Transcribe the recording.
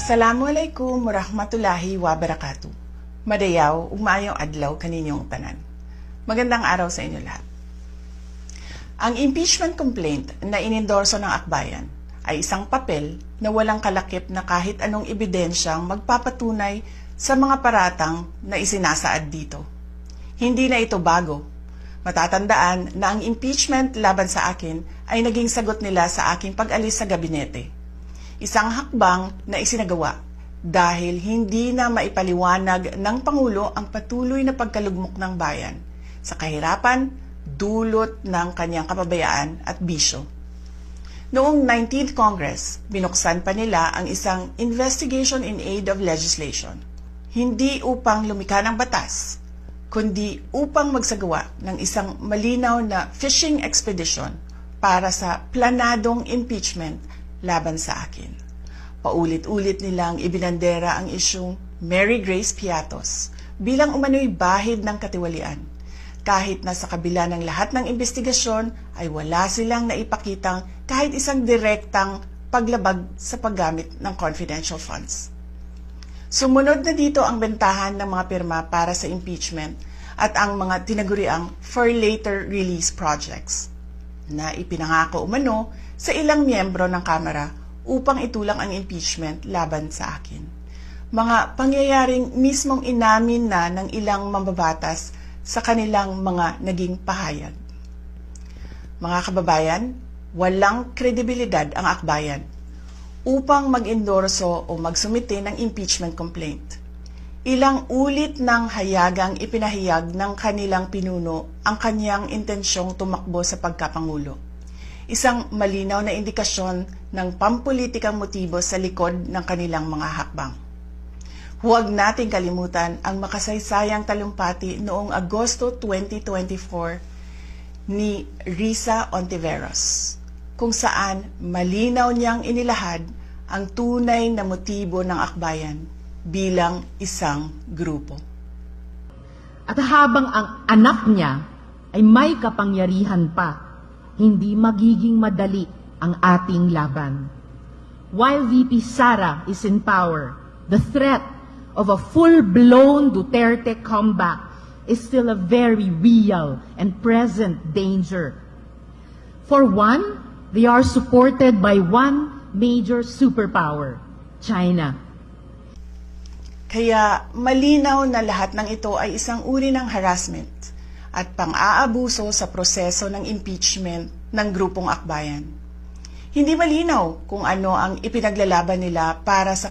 Assalamualaikum warahmatullahi wabarakatuh. Madayaw, ugmaayong adlaw kaninyong tanan. Magandang araw sa inyo lahat. Ang impeachment complaint na inendorso ng akbayan ay isang papel na walang kalakip na kahit anong ebidensyang magpapatunay sa mga paratang na isinasaad dito. Hindi na ito bago. Matatandaan na ang impeachment laban sa akin ay naging sagot nila sa aking pag-alis sa gabinete. Isang hakbang na isinagawa dahil hindi na maipaliwanag ng Pangulo ang patuloy na pagkalugmok ng bayan sa kahirapan dulot ng kanyang kapabayaan at bisyo. Noong 19th Congress, binuksan pa nila ang isang Investigation in Aid of Legislation, hindi upang lumikha ng batas, kundi upang magsagawa ng isang malinaw na fishing expedition para sa planadong impeachment laban sa akin. Paulit-ulit nilang ibinandera ang isyung Mary Grace Piatos bilang umano'y bahid ng katiwalian. Kahit na sa kabila ng lahat ng investigasyon ay wala silang naipakitang kahit isang direktang paglabag sa paggamit ng confidential funds. Sumunod na dito ang bentahan ng mga pirma para sa impeachment at ang mga tinaguriang for later release projects na ipinangako umano sa ilang miyembro ng Kamara upang itulang ang impeachment laban sa akin. Mga pangyayaring mismong inamin na ng ilang mambabatas sa kanilang mga naging pahayag. Mga kababayan, walang kredibilidad ang akbayan upang mag-endorso o magsumite ng impeachment complaint. Ilang ulit ng hayagang ipinahayag ng kanilang pinuno ang kanyang intensyong tumakbo sa pagkapangulo. Isang malinaw na indikasyon ng pampulitikang motibo sa likod ng kanilang mga hakbang. Huwag nating kalimutan ang makasaysayang talumpati noong Agosto 2024 ni Risa Ontiveros, kung saan malinaw niyang inilahad ang tunay na motibo ng akbayan bilang isang grupo. At habang ang anak niya ay may kapangyarihan pa, hindi magiging madali ang ating laban. While VP Sara is in power, the threat of a full-blown Duterte comeback is still a very real and present danger. For one, they are supported by one major superpower, China. Kaya malinaw na lahat ng ito ay isang uri ng harassment at pang-aabuso sa proseso ng impeachment ng grupong akbayan. Hindi malinaw kung ano ang ipinaglalaban nila para sa